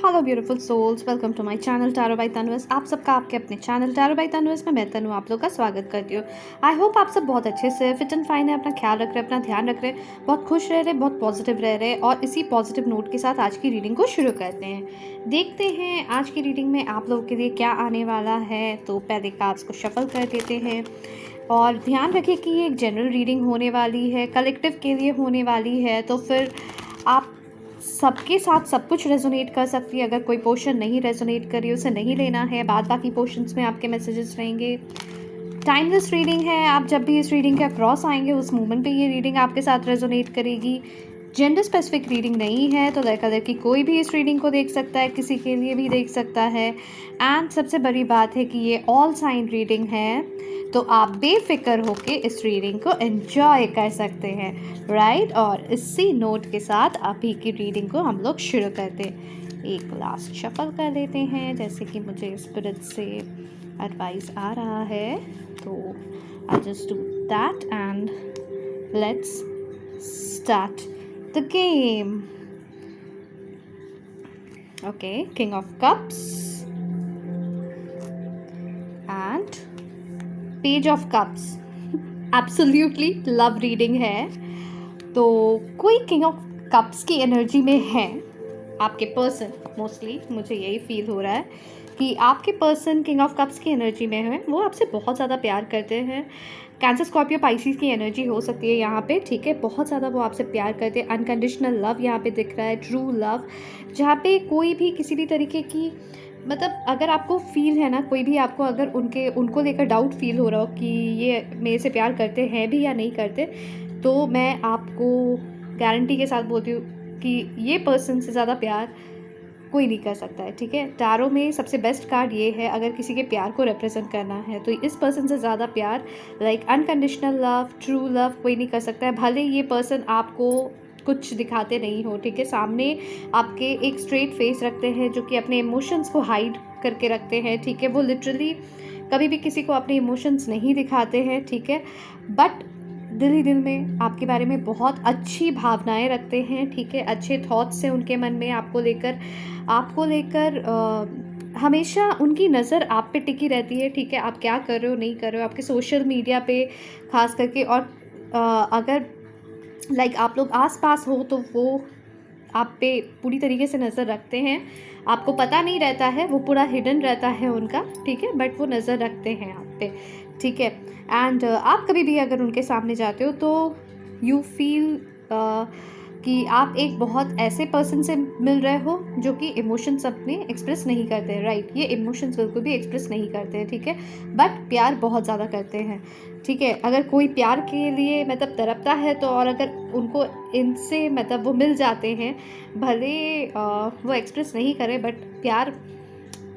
Hello beautiful souls, welcome to my channel tarot by Tanvas. आप सबका आपके अपने चैनल टैरो बाय तन्वस में मैं तनु आप लोग का स्वागत करती हूँ। आई होप आप सब बहुत अच्छे से फिट एंड फाइन है, अपना ख्याल रख रहे हैं, अपना ध्यान रख रहे हैं, बहुत खुश रह रहे, बहुत पॉजिटिव रह रहे। और इसी पॉजिटिव नोट के साथ आज की रीडिंग को शुरू करते हैं। देखते हैं आज की रीडिंग में आप लोगों के लिए क्या आने वाला है। तो पहले कार्ड्स को शफल कर देते हैं और ध्यान रखें कि ये एक जनरल रीडिंग होने वाली है, कलेक्टिव के लिए होने वाली है। तो फिर आप सबके साथ सब कुछ रेजोनेट कर सकती है। अगर कोई पोर्शन नहीं रेजोनेट करी उसे नहीं लेना है, बाद बाकी पोर्शंस में आपके मैसेजेस रहेंगे। टाइमलेस रीडिंग है, आप जब भी इस रीडिंग के अक्रॉस आएंगे उस मोमेंट पे ये रीडिंग आपके साथ रेजोनेट करेगी। जेंडर स्पेसिफिक रीडिंग नहीं है, तो लड़का लड़की कोई भी इस रीडिंग को देख सकता है, किसी के लिए भी देख सकता है। एंड सबसे बड़ी बात है कि ये ऑल साइन रीडिंग है, तो आप बेफिक्र होके इस रीडिंग को एंजॉय कर सकते हैं, राइट। और इसी नोट के साथ अभी की रीडिंग को हम लोग शुरू करते हैं। एक लास्ट शफल कर लेते हैं, जैसे कि मुझे स्पिरिट से एडवाइस आ रहा है, तो I just do that and let's start the game. Okay, king of cups and page of cups. Absolutely love reading है। तो कोई किंग ऑफ कप्स की एनर्जी में है, आपके पर्सन, मोस्टली मुझे यही फील हो रहा है कि आपके पर्सन किंग ऑफ कप्स की एनर्जी में है। वो आपसे बहुत ज़्यादा प्यार करते हैं। कैंसर, स्कॉर्पियो, पाइसिस की एनर्जी हो सकती है यहाँ पे, ठीक है। बहुत ज़्यादा वो आपसे प्यार करते हैं। अनकंडीशनल लव यहाँ पे दिख रहा है, ट्रू लव, जहाँ पे कोई भी किसी भी तरीके की, मतलब अगर आपको फील है ना, कोई भी आपको अगर उनको लेकर डाउट फील हो रहा हो कि ये मेरे से प्यार करते हैं भी या नहीं करते, तो मैं आपको गारंटी के साथ बोलती हूँ कि ये पर्सन से ज़्यादा प्यार कोई नहीं कर सकता है, ठीक है। टैरो में सबसे बेस्ट कार्ड ये है, अगर किसी के प्यार को रिप्रेजेंट करना है तो इस पर्सन से ज़्यादा प्यार, like unconditional love, true love कोई नहीं कर सकता है। भले ये पर्सन आपको कुछ दिखाते नहीं हो, ठीक है, सामने आपके एक स्ट्रेट फेस रखते हैं जो कि अपने इमोशंस को हाइड करके रखते हैं, ठीक है। वो लिटरली कभी भी किसी को अपने इमोशंस नहीं दिखाते हैं, ठीक है, बट दिल ही दिल में आपके बारे में बहुत अच्छी भावनाएं रखते हैं, ठीक है। अच्छे थॉट्स हैं उनके मन में आपको लेकर हमेशा उनकी नज़र आप पे टिकी रहती है, ठीक है। आप क्या कर रहे हो, नहीं कर रहे हो, आपके सोशल मीडिया पे खास करके। और अगर लाइक आप लोग आस-पास हो तो वो आप पे पूरी तरीके से नज़र रखते हैं। आपको पता नहीं रहता है, वो पूरा हिडन रहता है उनका, ठीक है, बट वो नज़र रखते हैं आप पे, ठीक है। एंड आप कभी भी अगर उनके सामने जाते हो तो यू फील कि आप एक बहुत ऐसे पर्सन से मिल रहे हो जो कि इमोशंस अपने एक्सप्रेस नहीं करते, राइट। ये इमोशंस बिल्कुल भी एक्सप्रेस नहीं करते हैं, ठीक है, बट प्यार बहुत ज़्यादा करते हैं, ठीक है। अगर कोई प्यार के लिए मतलब तड़पता है तो, और अगर उनको इनसे मतलब वो मिल जाते हैं, भले वो एक्सप्रेस नहीं करे, बट प्यार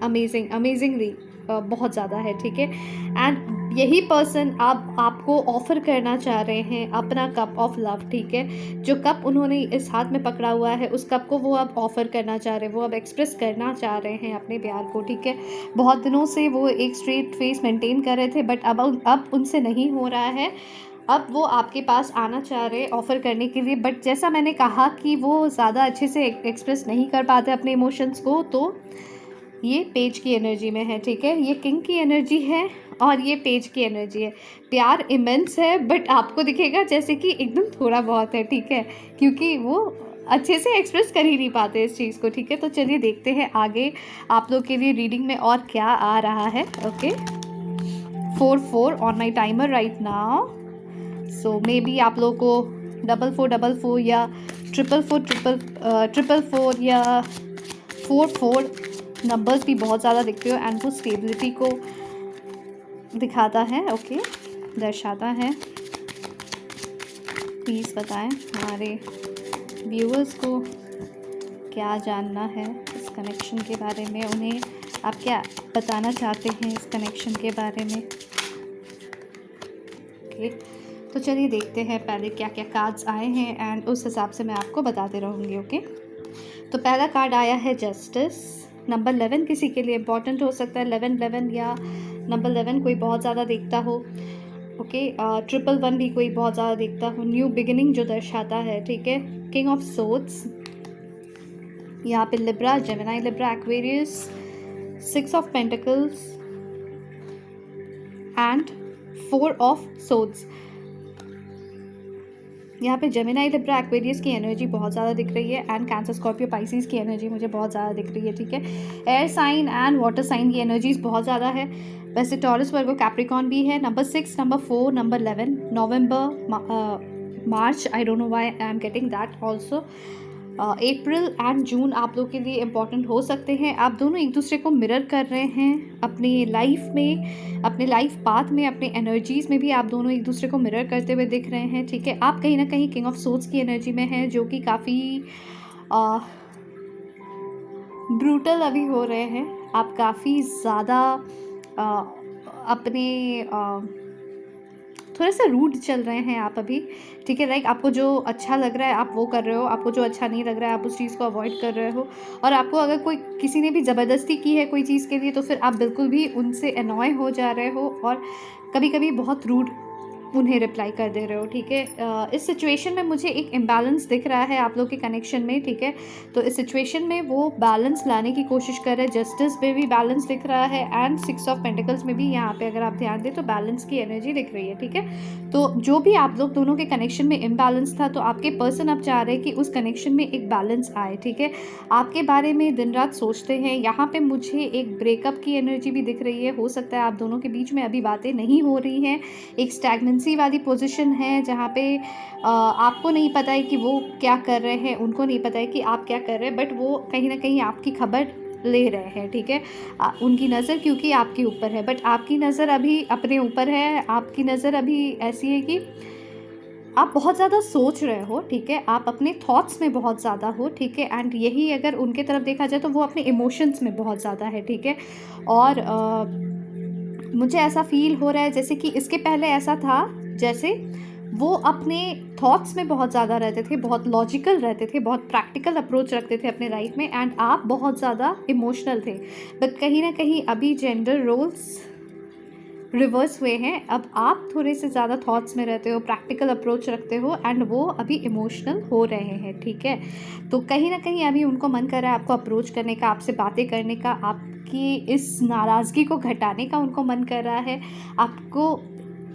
अमेजिंगली बहुत ज़्यादा है, ठीक है। एंड यही पर्सन आपको ऑफ़र करना चाह रहे हैं अपना कप ऑफ लव, ठीक है। जो कप उन्होंने इस हाथ में पकड़ा हुआ है, उस कप को वो अब ऑफ़र करना चाह रहे हैं, वो अब एक्सप्रेस करना चाह रहे हैं अपने प्यार को, ठीक है। बहुत दिनों से वो एक स्ट्रेट फेस मेंटेन कर रहे थे, बट अब उनसे नहीं हो रहा है। अब वो आपके पास आना चाह रहे हैं ऑफ़र करने के लिए, बट जैसा मैंने कहा कि वो ज़्यादा अच्छे से एक्सप्रेस नहीं कर पाते अपने इमोशंस को, तो ये पेज की एनर्जी में है, ठीक है। ये किंग की एनर्जी है और ये पेज की एनर्जी है। प्यार इमेंस है, बट आपको दिखेगा जैसे कि एकदम थोड़ा बहुत है, ठीक है, क्योंकि वो अच्छे से एक्सप्रेस कर ही नहीं पाते इस चीज़ को, ठीक है। तो चलिए देखते हैं आगे आप लोग के लिए रीडिंग में और क्या आ रहा है। Okay, 4 on my timer right now. So may be आप लोग को 4444 या 444 या 44 नंबर्स भी बहुत ज़्यादा दिखते हो, एंड वो स्टेबिलिटी को दिखाता है, ओके, दर्शाता है। प्लीज़ बताएं हमारे व्यूअर्स को क्या जानना है इस कनेक्शन के बारे में, उन्हें आप क्या बताना चाहते हैं इस कनेक्शन के बारे में। ओके, तो चलिए देखते हैं पहले क्या क्या कार्ड्स आए हैं, एंड उस हिसाब से मैं आपको बताते रहूँगी, ओके। तो पहला कार्ड आया है जस्टिस। नंबर 11 किसी के लिए इम्पॉर्टेंट हो सकता है, 11 या नंबर 11 कोई बहुत ज़्यादा देखता हो, ओके। 111 भी कोई बहुत ज़्यादा देखता हो, न्यू बिगिनिंग जो दर्शाता है, ठीक है। किंग ऑफ सोर्ड्स, यहाँ पे Libra, Gemini, Libra, Aquarius, 6 of pentacles and 4 of swords. यहाँ पे जेमिनी, लिब्रा, एक्वेरियस की एनर्जी बहुत ज़्यादा दिख रही है एंड कैंसर, स्कॉर्पियो, पाइसिस की एनर्जी मुझे बहुत ज़्यादा दिख रही है, ठीक है। Air sign and water sign की एनर्जीज बहुत ज़्यादा है। वैसे टॉरस, वर्गो, कैप्रिकॉन भी है। Number 6, number 4, number 11, November, March, I don't know why I am getting that also. April and June आप लोग के लिए इम्पॉर्टेंट हो सकते हैं। आप दोनों एक दूसरे को मिरर कर रहे हैं अपनी लाइफ में, अपने लाइफ पाथ में, अपने एनर्जीज़ में भी आप दोनों एक दूसरे को मिरर करते हुए दिख रहे हैं, ठीक है। आप कहीं ना कहीं किंग ऑफ सोर्ड्स की एनर्जी में हैं, जो कि काफ़ी ब्रूटल अभी हो रहे हैं। आप काफ़ी ज़्यादा अपने थोड़े से रूड चल रहे हैं आप अभी, ठीक है। लाइक आपको जो अच्छा लग रहा है आप वो कर रहे हो, आपको जो अच्छा नहीं लग रहा है आप उस चीज़ को अवॉइड कर रहे हो। और आपको अगर कोई किसी ने भी ज़बरदस्ती की है कोई चीज़ के लिए, तो फिर आप बिल्कुल भी उनसे अनॉय हो जा रहे हो और कभी कभी बहुत रूड उन्हें रिप्लाई कर दे रहे हो, ठीक है। इस सिचुएशन में मुझे एक इम्बैलेंस दिख रहा है आप लोग के कनेक्शन में, ठीक है। तो इस सिचुएशन में वो बैलेंस लाने की कोशिश कर रहे हैं। जस्टिस में भी बैलेंस दिख रहा है एंड 6 ऑफ पेंटिकल्स में भी यहाँ पे अगर आप ध्यान दें तो बैलेंस की एनर्जी दिख रही है, ठीक है। तो जो भी आप लोग दोनों के कनेक्शन में इम्बैलेंस था, तो आपके पर्सन अब चाह रहे हैं कि उस कनेक्शन में एक बैलेंस आए, ठीक है। आपके बारे में दिन रात सोचते हैं। यहाँ पे मुझे एक ब्रेकअप की एनर्जी भी दिख रही है। हो सकता है आप दोनों के बीच में अभी बातें नहीं हो रही हैं, एक स्टैग्नेंसी वाली पोजीशन है जहाँ पे आपको नहीं पता है कि वो क्या कर रहे हैं, उनको नहीं पता है कि आप क्या कर रहे हैं, बट वो कहीं ना कहीं आपकी खबर ले रहे हैं, ठीक है। उनकी नज़र क्योंकि आपके ऊपर है, बट आपकी नज़र अभी अपने ऊपर है। आपकी नज़र अभी ऐसी है कि आप बहुत ज़्यादा सोच रहे हो, ठीक है। आप अपने थॉट्स में बहुत ज़्यादा हो, ठीक है। एंड यही अगर उनके तरफ देखा जाए तो वो अपने इमोशंस में बहुत ज़्यादा है, ठीक है। और मुझे ऐसा फील हो रहा है जैसे कि इसके पहले ऐसा था जैसे वो अपने थॉट्स में बहुत ज़्यादा रहते थे, बहुत लॉजिकल रहते थे, बहुत प्रैक्टिकल अप्रोच रखते थे अपने लाइफ में, एंड आप बहुत ज़्यादा इमोशनल थे। बट कहीं ना कहीं अभी जेंडर रोल्स रिवर्स हुए हैं। अब आप थोड़े से ज़्यादा थॉट्स में रहते हो, प्रैक्टिकल अप्रोच रखते हो, एंड वो अभी इमोशनल हो रहे हैं, ठीक है। तो कहीं ना कहीं अभी उनको मन कर रहा है आपको अप्रोच करने का, आपसे बातें करने का, आपकी इस नाराज़गी को घटाने का उनको मन कर रहा है। आपको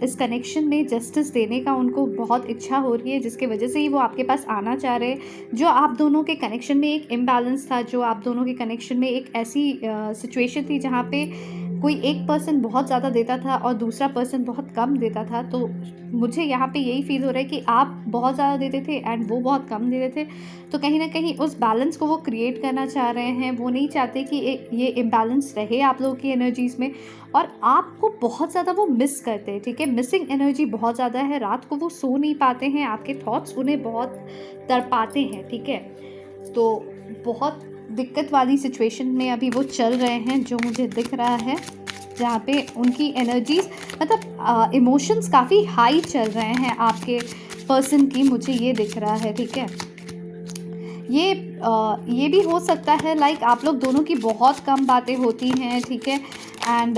इस कनेक्शन में जस्टिस देने का उनको बहुत इच्छा हो रही है, जिसके वजह से ही वो आपके पास आना चाह रहे हैं। जो आप दोनों के कनेक्शन में एक इम्बैलेंस था, जो आप दोनों के कनेक्शन में एक ऐसी सिचुएशन थी जहाँ पे कोई एक पर्सन बहुत ज़्यादा देता था और दूसरा पर्सन बहुत कम देता था, तो मुझे यहाँ पे यही फील हो रहा है कि आप बहुत ज़्यादा देते थे एंड वो बहुत कम देते थे। तो कहीं ना कहीं उस बैलेंस को वो क्रिएट करना चाह रहे हैं। वो नहीं चाहते कि ये इम्बैलेंस रहे आप लोगों की एनर्जीज़ में, और आपको बहुत ज़्यादा वो मिस करते हैं, ठीक है। मिसिंग एनर्जी बहुत ज़्यादा है। रात को वो सो नहीं पाते हैं, आपके थॉट्स उन्हें बहुत तड़पाते हैं, ठीक है। तो बहुत दिक्कत वाली सिचुएशन में अभी वो चल रहे हैं, जो मुझे दिख रहा है, जहाँ पे उनकी एनर्जीज मतलब इमोशंस काफ़ी हाई चल रहे हैं आपके पर्सन की, मुझे ये दिख रहा है, ठीक है। ये भी हो सकता है लाइक आप लोग दोनों की बहुत कम बातें होती हैं, ठीक है। एंड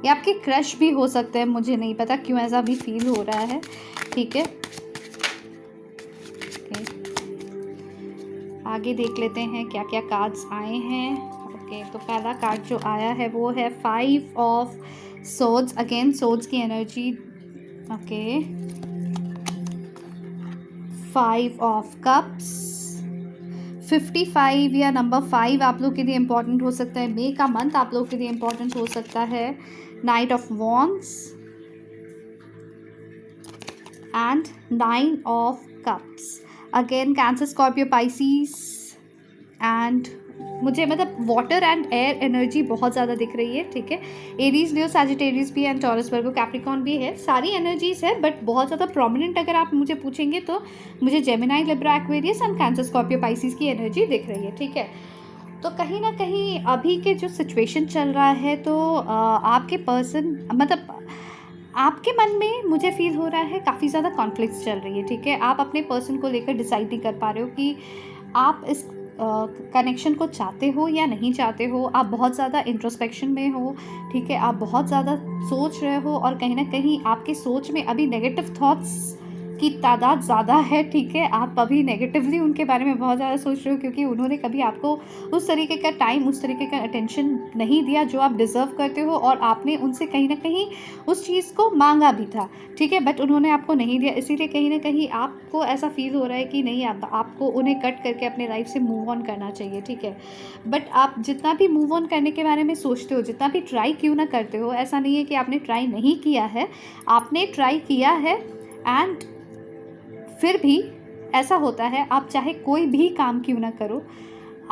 ये आपके क्रश भी हो सकते हैं, मुझे नहीं पता क्यों ऐसा भी फील हो रहा है, ठीक है। आगे देख लेते हैं क्या क्या कार्ड्स आए हैं। ओके, तो पहला कार्ड जो आया है वो है 5 ऑफ सोर्ड्स। अगेन सोर्ड्स की एनर्जी, ओके। 5 ऑफ कप्स, 55 या नंबर 5 आप लोग के लिए इम्पॉर्टेंट हो सकता है। मई का मंथ आप लोग के लिए इम्पॉर्टेंट हो सकता है। Night of wands and 9 of cups. Again cancer, Scorpio, Pisces, and मुझे मतलब वाटर एंड एयर एनर्जी बहुत ज़्यादा दिख रही है, ठीक है। एरीज, लियो, सैजिटेरियस भी एंड टॉरस, वर्गो, कैप्रिकॉर्न भी है। सारी एनर्जीज है, बट बहुत ज़्यादा प्रोमिनेंट अगर आप मुझे पूछेंगे तो मुझे Gemini, Libra, Aquarius and Cancer, Scorpio, Pisces की एनर्जी दिख रही है, ठीक है। तो कहीं ना कहीं अभी के जो सिचुएशन चल रहा है, तो आपके पर्सन मतलब आपके मन में मुझे फील हो रहा है काफ़ी ज़्यादा कॉन्फ्लिक्ट्स चल रही है, ठीक है। आप अपने पर्सन को लेकर डिसाइड नहीं कर पा रहे हो कि आप इस कनेक्शन को चाहते हो या नहीं चाहते हो। आप बहुत ज़्यादा इंट्रोस्पेक्शन में हो, ठीक है। आप बहुत ज़्यादा सोच रहे हो और कहीं ना कहीं आपके सोच में अभी नेगेटिव थॉट्स की तादाद ज़्यादा है, ठीक है। आप अभी नेगेटिवली उनके बारे में बहुत ज़्यादा सोच रहे हो क्योंकि उन्होंने कभी आपको उस तरीके का टाइम, उस तरीके का अटेंशन नहीं दिया जो आप डिज़र्व करते हो, और आपने उनसे कहीं न कहीं उस चीज़ को माँगा भी था, ठीक है, बट उन्होंने आपको नहीं दिया। इसीलिए कहीं न कहीं आपको ऐसा फ़ील हो रहा है कि नहीं, आपको उन्हें कट करके अपने लाइफ़ से मूव ऑन करना चाहिए, ठीक है। बट आप जितना भी मूव ऑन करने के बारे में सोचते हो, जितना भी ट्राई क्यों ना करते हो, ऐसा नहीं है कि आपने ट्राई नहीं किया है, आपने ट्राई किया है। एंड फिर भी ऐसा होता है, आप चाहे कोई भी काम क्यों ना करो,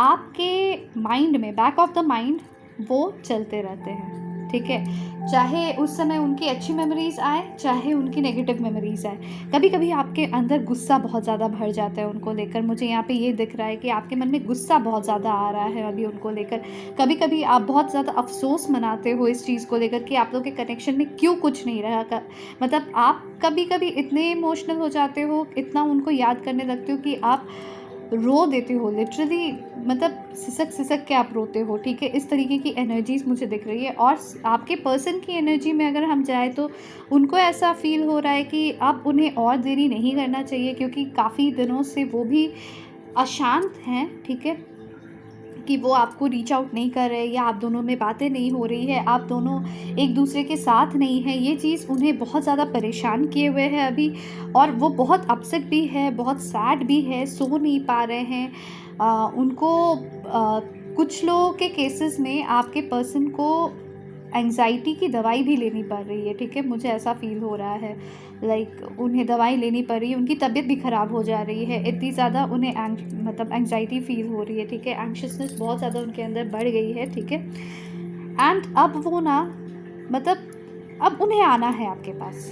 आपके माइंड में, बैक ऑफ द माइंड, वो चलते रहते हैं, ठीक है। चाहे उस समय उनकी अच्छी मेमोरीज़ आए, चाहे उनकी नेगेटिव मेमोरीज़ आए। कभी कभी आपके अंदर गुस्सा बहुत ज़्यादा भर जाता है उनको लेकर। मुझे यहाँ पे ये दिख रहा है कि आपके मन में गुस्सा बहुत ज़्यादा आ रहा है अभी उनको लेकर। कभी कभी आप बहुत ज़्यादा अफसोस मनाते हो इस चीज़ को लेकर कि आप लोग के कनेक्शन में क्यों कुछ नहीं रहा। मतलब आप कभी कभी इतने इमोशनल हो जाते हो, इतना उनको याद करने लगते हो कि आप रो देते हो लिटरली, मतलब सिसक सिसक के आप रोते हो, ठीक है। इस तरीके की एनर्जीज़ मुझे दिख रही है। और आपके पर्सन की एनर्जी में अगर हम जाए तो उनको ऐसा फील हो रहा है कि अब उन्हें और देरी नहीं करना चाहिए, क्योंकि काफ़ी दिनों से वो भी अशांत हैं, ठीक है, कि वो आपको रीच आउट नहीं कर रहे, या आप दोनों में बातें नहीं हो रही है, आप दोनों एक दूसरे के साथ नहीं हैं। ये चीज़ उन्हें बहुत ज़्यादा परेशान किए हुए है अभी, और वो बहुत अपसेट भी है, बहुत सैड भी है, सो नहीं पा रहे हैं। उनको कुछ लोगों के केसेस में आपके पर्सन को एंग्जाइटी की दवाई भी लेनी पड़ रही है, ठीक है। मुझे ऐसा फ़ील हो रहा है, लाइक उन्हें दवाई लेनी पड़ रही है, उनकी तबीयत भी ख़राब हो जा रही है, इतनी ज़्यादा उन्हें मतलब एंग्जाइटी फ़ील हो रही है, ठीक है। एंग्शियसनेस बहुत ज़्यादा उनके अंदर बढ़ गई है, ठीक है। एंड अब वो ना, मतलब अब उन्हें आना है आपके पास,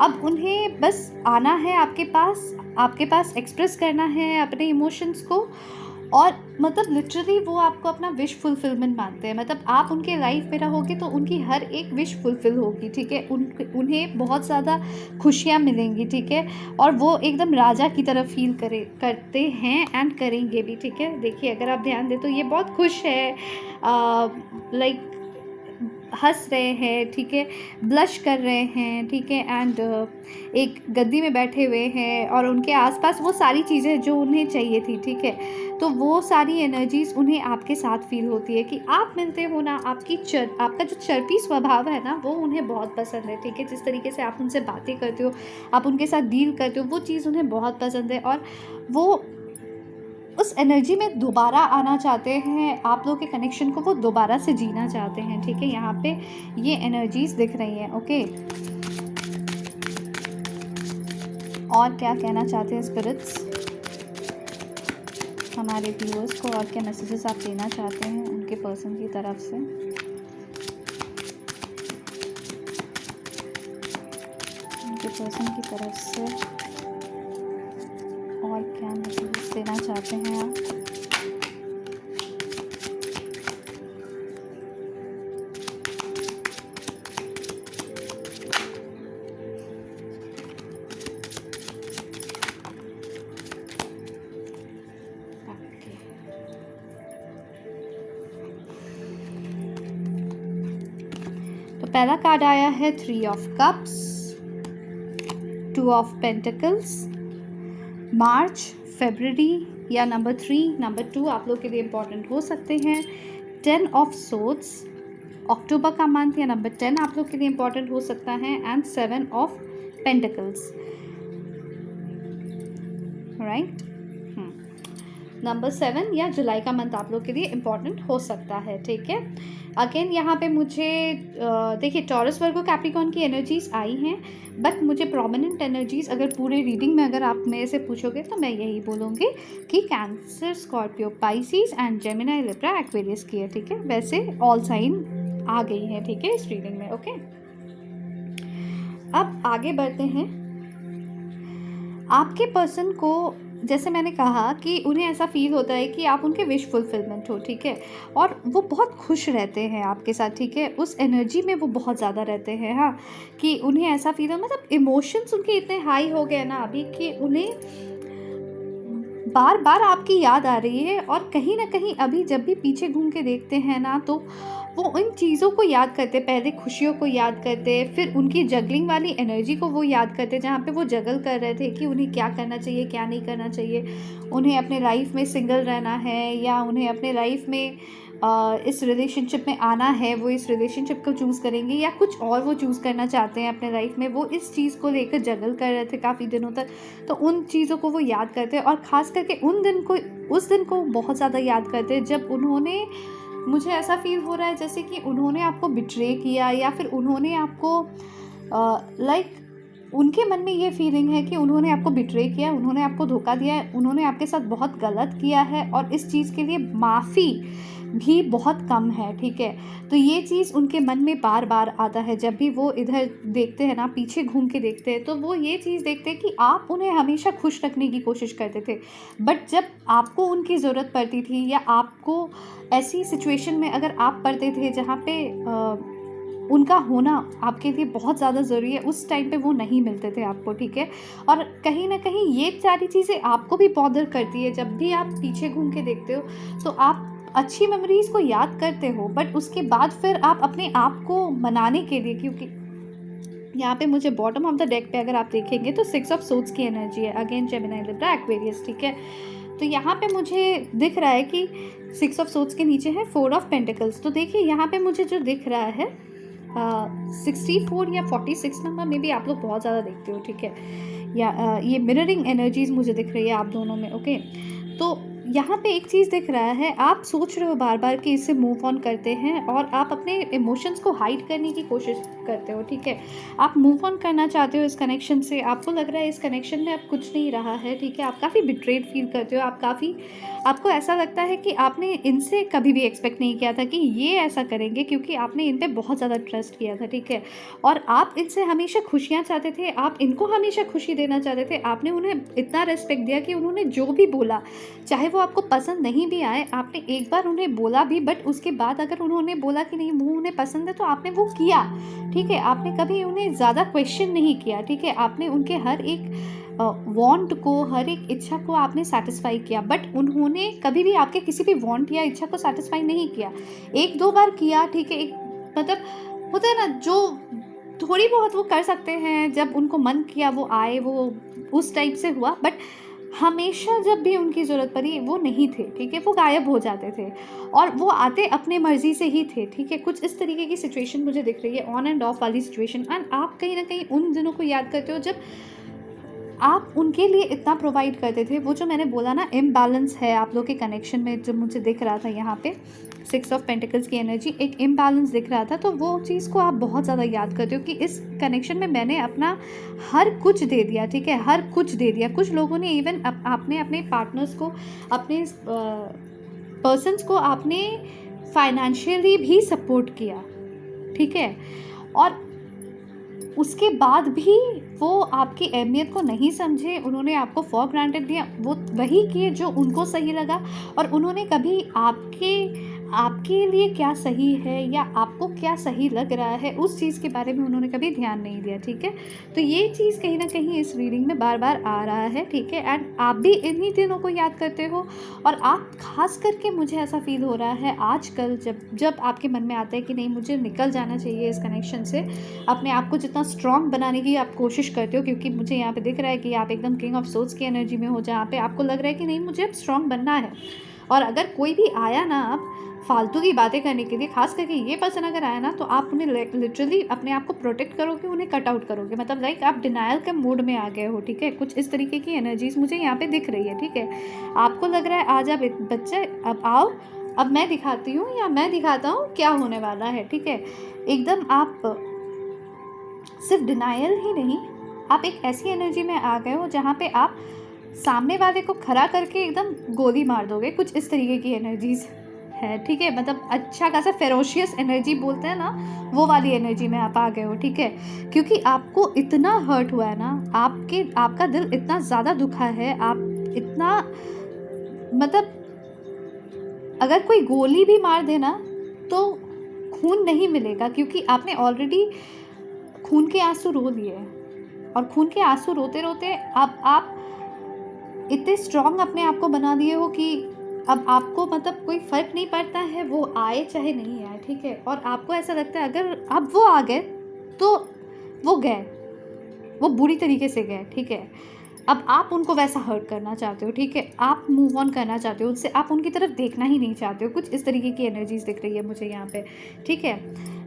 अब उन्हें बस आना है आपके पास एक्सप्रेस करना है अपने इमोशंस को। और मतलब लिटरली वो आपको अपना विश फुलफिलमेंट मानते हैं। मतलब आप उनके लाइफ में रहोगे तो उनकी हर एक विश फुलफिल होगी, ठीक है। उन्हें बहुत ज़्यादा खुशियाँ मिलेंगी, ठीक है। और वो एकदम राजा की तरह फील करते हैं एंड करेंगे भी, ठीक है। देखिए, अगर आप ध्यान दें तो ये बहुत खुश है, लाइक हंस रहे हैं, ठीक है, ब्लश कर रहे हैं, ठीक है। एंड एक गद्दी में बैठे हुए हैं और उनके आसपास वो सारी चीज़ें जो उन्हें चाहिए थी, ठीक है। तो वो सारी एनर्जीज़ उन्हें आपके साथ फील होती है कि आप मिलते हो ना, आपका जो चर्पी स्वभाव है ना, वो उन्हें बहुत पसंद है, ठीक है। जिस तरीके से आप उनसे बातें करते हो, आप उनके साथ डील करते हो, वो चीज़ उन्हें बहुत पसंद है। और वो उस एनर्जी में दोबारा आना चाहते हैं, आप लोग के कनेक्शन को वो दोबारा से जीना चाहते हैं, ठीक है। यहाँ पे ये एनर्जीज़ दिख रही हैं, ओके। और क्या कहना चाहते हैं स्पिरिट्स हमारे व्यूअर्स को, और क्या मैसेजेस आप देना चाहते हैं उनके पर्सन की तरफ से। उनके पर्सन की तरफ से और क्या मैसेजेस देना चाहते हैं आप। तो पहला कार्ड आया है 3 ऑफ कप्स, 2 ऑफ पेंटिकल्स, मार्च, फरवरी या नंबर 3, नंबर 2 आप लोग के लिए इम्पॉर्टेंट हो सकते हैं। 10 ऑफ सोर्ड्स, अक्टूबर का मंथ या नंबर 10 आप लोग के लिए इम्पॉर्टेंट हो सकता है। And 7 of pentacles, right. Number 7 या जुलाई का मंथ आप लोग के लिए इम्पॉर्टेंट हो सकता है, ठीक है। अगेन यहाँ पे मुझे देखिए, टॉरस, वर्गो, कैप्रिकॉर्न की एनर्जीज़ आई हैं, बट मुझे प्रोमिनेंट एनर्जीज़ अगर पूरे रीडिंग में अगर आप मेरे से पूछोगे तो मैं यही बोलूँगी कि cancer, Scorpio, Pisces and Gemini, Libra, Aquarius की है, ठीक है। वैसे ऑल साइन आ गई है, ठीक है, इस रीडिंग में, ओके। अब आगे बढ़ते हैं। आपके पर्सन को, जैसे मैंने कहा कि उन्हें ऐसा फील होता है कि आप उनके विश फुलफिलमेंट हो, ठीक है। और वो बहुत खुश रहते हैं आपके साथ, ठीक है। उस एनर्जी में वो बहुत ज़्यादा रहते हैं, हाँ, कि उन्हें ऐसा फील हो, मतलब इमोशंस उनके इतने हाई हो गए ना अभी कि उन्हें बार बार आपकी याद आ रही है। और कहीं ना कहीं अभी जब भी पीछे घूम के देखते हैं ना, तो वो इन चीज़ों को याद करते, पहले खुशियों को याद करते, फिर उनकी जगलिंग वाली एनर्जी को वो याद करते, जहाँ पे वो जगल कर रहे थे कि उन्हें क्या करना चाहिए, क्या नहीं करना चाहिए। उन्हें अपने लाइफ में सिंगल रहना है या उन्हें अपने लाइफ में इस रिलेशनशिप में आना है, वो इस रिलेशनशिप को चूज़ करेंगे या कुछ और वो चूज़ करना चाहते हैं अपने लाइफ में। वो इस चीज़ को लेकर जगल कर रहे थे काफ़ी दिनों तक, तो उन चीज़ों को वो याद करते हैं और ख़ास करके उस दिन को बहुत ज़्यादा याद करते हैं जब उन्होंने, मुझे ऐसा फ़ील हो रहा है जैसे कि उन्होंने आपको बिट्रे किया या फिर उन्होंने आपको लाइक उनके मन में ये फीलिंग है कि उन्होंने आपको बिट्रे किया, उन्होंने आपको धोखा दिया है, उन्होंने आपके साथ बहुत गलत किया है और इस चीज़ के लिए माफ़ी भी बहुत कम है, ठीक है। तो ये चीज़ उनके मन में बार बार आता है जब भी वो इधर देखते हैं ना, पीछे घूम के देखते हैं, तो वो ये चीज़ देखते हैं कि आप उन्हें हमेशा खुश रखने की कोशिश करते थे, बट जब आपको उनकी ज़रूरत पड़ती थी या आपको ऐसी सिचुएशन में अगर आप पड़ते थे जहाँ पे उनका होना आपके लिए बहुत ज़्यादा ज़रूरी है, उस टाइम पे वो नहीं मिलते थे आपको, ठीक है। और कहीं ना कहीं ये सारी चीज़ें आपको भी बॉदर करती है जब भी आप पीछे घूम के देखते हो, तो आप अच्छी मेमोरीज़ को याद करते हो, बट उसके बाद फिर आप अपने आप को मनाने के लिए, क्योंकि यहाँ पे मुझे बॉटम ऑफ द डेक पे अगर आप देखेंगे तो 6 ऑफ सोर्ड्स की एनर्जी है, अगेन जेमिनी, लिब्रा, एक्वेरियस, ठीक है। तो यहाँ पे मुझे दिख रहा है कि 6 ऑफ सोर्ड्स के नीचे है 4 ऑफ पेंटिकल्स। तो देखिए यहाँ पे मुझे जो दिख रहा है 64 या 46 नंबर में भी आप लोग बहुत ज़्यादा देखते हो, ठीक है। या ये मिररिंग एनर्जीज मुझे दिख रही है आप दोनों में, ओके। तो यहाँ पे एक चीज़ दिख रहा है, आप सोच रहे हो बार बार कि इससे मूव ऑन करते हैं और आप अपने इमोशंस को हाइड करने की कोशिश करते हो, ठीक है। आप मूव ऑन करना चाहते हो इस कनेक्शन से, आपको लग रहा है इस कनेक्शन में अब कुछ नहीं रहा है, ठीक है। आप काफ़ी बिट्रेड फील करते हो, आपको ऐसा लगता है कि आपने इनसे कभी भी एक्सपेक्ट नहीं किया था कि ये ऐसा करेंगे, क्योंकि आपने इन पे बहुत ज़्यादा ट्रस्ट किया था, ठीक है। और आप इनसे हमेशा खुशियाँ चाहते थे, आप इनको हमेशा खुशी देना चाहते थे, आपने उन्हें इतना रेस्पेक्ट दिया कि उन्होंने जो भी बोला, चाहे वो आपको पसंद नहीं भी आए, आपने एक बार उन्हें बोला भी, बट उसके बाद अगर उन्होंने बोला कि नहीं वो उन्हें पसंद है तो आपने वो किया, ठीक है। आपने कभी उन्हें ज़्यादा क्वेश्चन नहीं किया, ठीक है। आपने उनके हर एक वांट को, हर एक इच्छा को आपने सेटिस्फाई किया, बट उन्होंने कभी भी आपके किसी भी वांट या इच्छा को सेटिस्फाई नहीं किया। एक दो बार किया, ठीक है, एक मतलब होता है ना जो थोड़ी बहुत वो कर सकते हैं, जब उनको मन किया वो आए, वो उस टाइप से हुआ, बट हमेशा जब भी उनकी ज़रूरत पड़ी वो नहीं थे, ठीक है। वो गायब हो जाते थे और वो आते अपने मर्ज़ी से ही थे, ठीक है। कुछ इस तरीके की सिचुएशन मुझे दिख रही है, ऑन एंड ऑफ वाली सिचुएशन। एंड आप कहीं ना कहीं उन दिनों को याद करते हो जब आप उनके लिए इतना प्रोवाइड करते थे। वो जो मैंने बोला ना इम्बैलेंस है आप लोग के कनेक्शन में, जो मुझे दिख रहा था यहाँ पे 6 ऑफ पेंटिकल्स की एनर्जी, एक इम्बैलेंस दिख रहा था, तो वो चीज़ को आप बहुत ज़्यादा याद करते हो कि इस कनेक्शन में मैंने अपना हर कुछ दे दिया, ठीक है, हर कुछ दे दिया। कुछ लोगों ने इवन आपने अपने पार्टनर्स को, अपने पर्सन्स को आपने फाइनेंशियली भी सपोर्ट किया, ठीक है। और उसके बाद भी वो आपकी अहमियत को नहीं समझे, उन्होंने आपको फॉर ग्रांटेड दिया, वो वही किए जो उनको सही लगा, और उन्होंने कभी आपके लिए क्या सही है या आपको क्या सही लग रहा है उस चीज़ के बारे में उन्होंने कभी ध्यान नहीं दिया, ठीक है। तो ये चीज़ कहीं ना कहीं इस रीडिंग में बार बार आ रहा है, ठीक है। एंड आप भी इन्हीं दिनों को याद करते हो, और आप खास करके मुझे ऐसा फील हो रहा है आजकल जब आपके मन में आता है कि नहीं मुझे निकल जाना चाहिए इस कनेक्शन से, अपने आप को जितना स्ट्रॉन्ग बनाने की आप कोशिश करते हो, क्योंकि मुझे यहाँ पे दिख रहा है कि आप एकदम किंग ऑफ सोर्ड्स की एनर्जी में हो, जहाँ पे आपको लग रहा है कि नहीं मुझे अब स्ट्रॉन्ग बनना है। और अगर कोई भी आया ना आप फालतू की बातें करने के लिए, खास करके ये पर्सन अगर आया ना, तो आप उन्हें लिटरली अपने आप को प्रोटेक्ट करोगे, उन्हें कट आउट करोगे, मतलब लाइक आप डिनायल के मोड में आ गए हो, ठीक है। कुछ इस तरीके की एनर्जीज मुझे यहाँ पे दिख रही है, ठीक है। आपको लग रहा है आज आप बच्चे अब आओ, अब मैं दिखाती हूँ या मैं दिखाता हूँ क्या होने वाला है, ठीक है। एकदम आप सिर्फ डिनायल ही नहीं, आप एक ऐसी एनर्जी में आ गए हो जहाँ पे आप सामने वाले को खड़ा करके एकदम गोली मार दोगे, कुछ इस तरीके की एनर्जीज है, ठीक है। मतलब अच्छा खासा फेरोशियस एनर्जी बोलते हैं ना, वो वाली एनर्जी में आप आ गए हो, ठीक है। क्योंकि आपको इतना हर्ट हुआ है ना, आपका दिल इतना ज़्यादा दुखा है, आप इतना, मतलब अगर कोई गोली भी मार देना तो खून नहीं मिलेगा, क्योंकि आपने ऑलरेडी खून के आंसू रो लिए, और खून के आंसू रोते रोते अब आप इतने स्ट्रॉन्ग अपने आप को बना दिए हो कि अब आपको मतलब कोई फ़र्क नहीं पड़ता है वो आए चाहे नहीं आए, ठीक है? और आपको ऐसा लगता है अगर अब वो आ गए तो वो गए, वो बुरी तरीके से गए, ठीक है? अब आप उनको वैसा हर्ट करना चाहते हो, ठीक है? आप मूव ऑन करना चाहते हो उससे, आप उनकी तरफ देखना ही नहीं चाहते हो। कुछ इस तरीके की एनर्जीज़ दिख रही है मुझे यहाँ पे, ठीक है?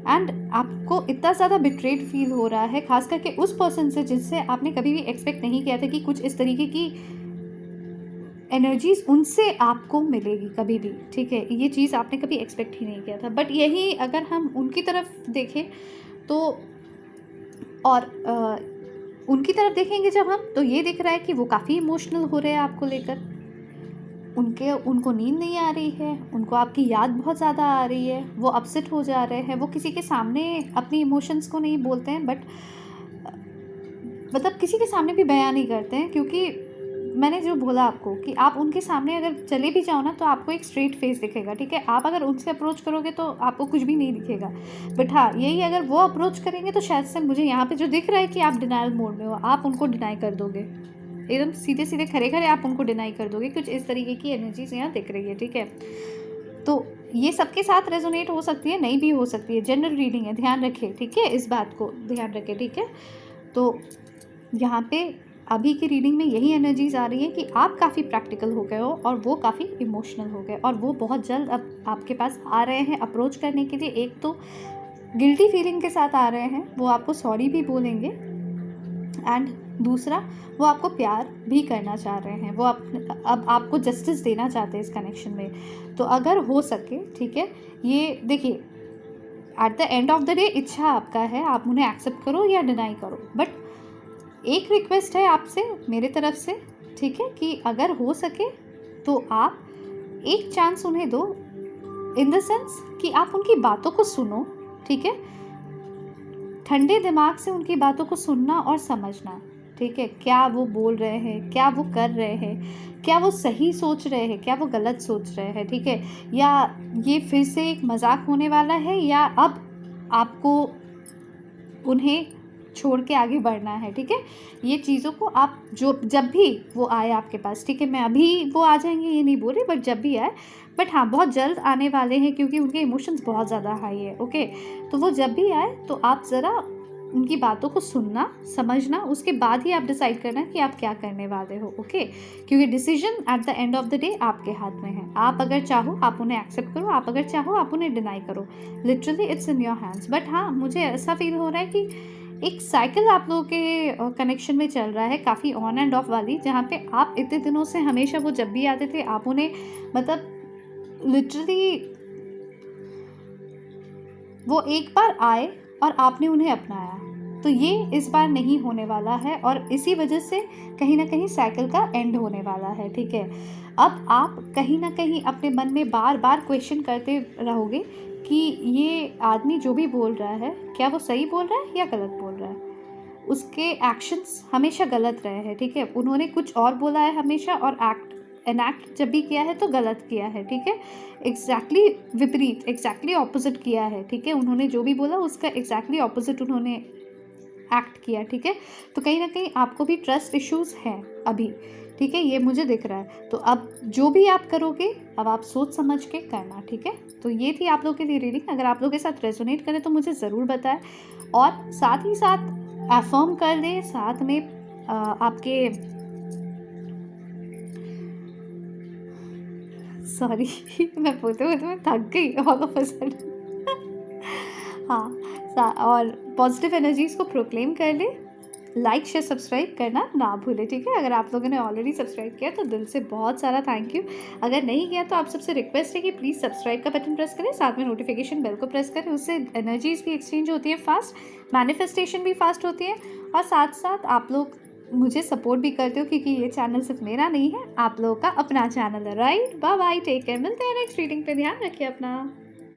एंड आपको इतना ज़्यादा बिट्रेड फ़ील हो रहा है, ख़ास करके उस पर्सन से जिससे आपने कभी भी एक्सपेक्ट नहीं किया था कि कुछ इस तरीके की एनर्जीज़ उनसे आपको मिलेगी कभी भी, ठीक है? ये चीज़ आपने कभी एक्सपेक्ट ही नहीं किया था। बट यही अगर हम उनकी तरफ देखें तो और उनकी तरफ देखेंगे जब हम, तो ये दिख रहा है कि वो काफ़ी इमोशनल हो रहे हैं आपको लेकर। उनको नींद नहीं आ रही है, उनको आपकी याद बहुत ज़्यादा आ रही है, वो अपसेट हो जा रहे हैं। वो किसी के सामने अपनी इमोशंस को नहीं बोलते हैं, बट मतलब किसी के सामने भी बयान नहीं करते हैं, क्योंकि मैंने जो बोला आपको कि आप उनके सामने अगर चले भी जाओ ना तो आपको एक स्ट्रेट फेस दिखेगा, ठीक है? आप अगर उनसे अप्रोच करोगे तो आपको कुछ भी नहीं दिखेगा। बट हाँ, यही अगर वो अप्रोच करेंगे तो शायद से मुझे यहाँ पे जो दिख रहा है कि आप डिनायल मोड में हो, आप उनको डिनाई कर दोगे। एकदम सीधे-सीधे खड़े-खड़े आप उनको डिनाई कर दोगे। कुछ इस तरीके की एनर्जीज़ यहाँ दिख रही है, ठीक है? तो ये सबके साथ रेजोनेट हो सकती है, नहीं भी हो सकती है। जनरल रीडिंग है, ध्यान रखें, ठीक है? इस बात को ध्यान रखें, ठीक है? तो यहाँ पे अभी की रीडिंग में यही एनर्जीज़ आ रही है कि आप काफ़ी प्रैक्टिकल हो गए हो और वो काफ़ी इमोशनल हो गए, और वो बहुत जल्द अब आपके पास आ रहे हैं अप्रोच करने के लिए। एक तो गिल्टी फीलिंग के साथ आ रहे हैं, वो आपको सॉरी भी बोलेंगे, एंड दूसरा वो आपको प्यार भी करना चाह रहे हैं। वो अब आपको जस्टिस देना चाहते हैं इस कनेक्शन में। तो अगर हो सके, ठीक है, ये देखिए, at the end of the day इच्छा आपका है, आप उन्हें एक्सेप्ट करो या डिनाई करो। बट एक रिक्वेस्ट है आपसे मेरे तरफ से, ठीक है, कि अगर हो सके तो आप एक चांस उन्हें दो, इन द सेंस कि आप उनकी बातों को सुनो, ठीक है? ठंडे दिमाग से उनकी बातों को सुनना और समझना, ठीक है? क्या वो बोल रहे हैं, क्या वो कर रहे हैं, क्या वो सही सोच रहे हैं, क्या वो गलत सोच रहे हैं, ठीक है? या ये फिर से एक मजाक होने वाला है, या अब आपको उन्हें छोड़ के आगे बढ़ना है, ठीक है? ये चीज़ों को आप जब भी वो आए आपके पास, ठीक है? मैं अभी वो आ जाएंगे ये नहीं बोल रही, बट जब भी आए, बट हाँ बहुत जल्द आने वाले हैं क्योंकि उनके इमोशंस बहुत ज़्यादा हाई है, ओके? तो वो जब भी आए तो आप ज़रा उनकी बातों को सुनना, समझना, उसके बाद ही आप डिसाइड करना कि आप क्या करने वाले हो, ओके? क्योंकि decision at the end of the day आपके हाथ में है। आप अगर चाहो आप उन्हें एक्सेप्ट करो, आप अगर चाहो आप उन्हें डिनाई करो। Literally it's in your hands. But हाँ, मुझे ऐसा फील हो रहा है कि एक साइकिल आप लोगों के कनेक्शन में चल रहा है, काफ़ी ऑन एंड ऑफ वाली, जहाँ पे आप इतने दिनों से हमेशा वो जब भी आते थे आप उन्हें मतलब लिटरली वो एक बार आए और आपने उन्हें अपनाया। तो ये इस बार नहीं होने वाला है, और इसी वजह से कहीं ना कहीं साइकिल का एंड होने वाला है, ठीक है? अब आप कहीं ना कहीं अपने मन में बार बार क्वेश्चन करते रहोगे कि ये आदमी जो भी बोल रहा है, क्या वो सही बोल रहा है या गलत बोल रहा है? उसके एक्शंस हमेशा गलत रहे हैं, ठीक है? उन्होंने कुछ और बोला है हमेशा, और एनैक्ट जब भी किया है तो गलत किया है, ठीक है? एग्जैक्टली विपरीत, एग्जैक्टली ऑपोजिट किया है, ठीक है? उन्होंने जो भी बोला उसका एग्जैक्टली ऑपोजिट उन्होंने एक्ट किया, ठीक है? तो कहीं ना कहीं आपको भी ट्रस्ट इश्यूज हैं अभी, ठीक है? ये मुझे दिख रहा है। तो अब जो भी आप करोगे अब आप सोच समझ के करना, ठीक है? तो ये थी आप लोगों के लिए रीडिंग। अगर आप लोगों के साथ रेजोनेट करें तो मुझे ज़रूर बताएं, और साथ ही साथ अफर्म कर दें, साथ में आपके सॉरी मैं बोलते हुए तो मैं थक गई ऑल ऑफ अ सडन। हाँ, और पॉजिटिव एनर्जीज़ को प्रोक्लेम कर ले। लाइक शेयर सब्सक्राइब करना ना भूले, ठीक है? अगर आप लोगों ने ऑलरेडी सब्सक्राइब किया तो दिल से बहुत सारा थैंक यू। अगर नहीं किया तो आप सबसे रिक्वेस्ट है कि प्लीज़ सब्सक्राइब का बटन प्रेस करें, साथ में नोटिफिकेशन बेल को प्रेस करें। उससे एनर्जीज़ भी एक्सचेंज होती है फास्ट, मैनिफेस्टेशन भी फास्ट होती है, और साथ साथ आप लोग मुझे सपोर्ट भी करते हो, क्योंकि ये चैनल सिर्फ मेरा नहीं है, आप लोगों का अपना चैनल है, right? Bye bye, take care, मिलते हैं नेक्स्ट रीडिंग पे। ध्यान रखिए अपना।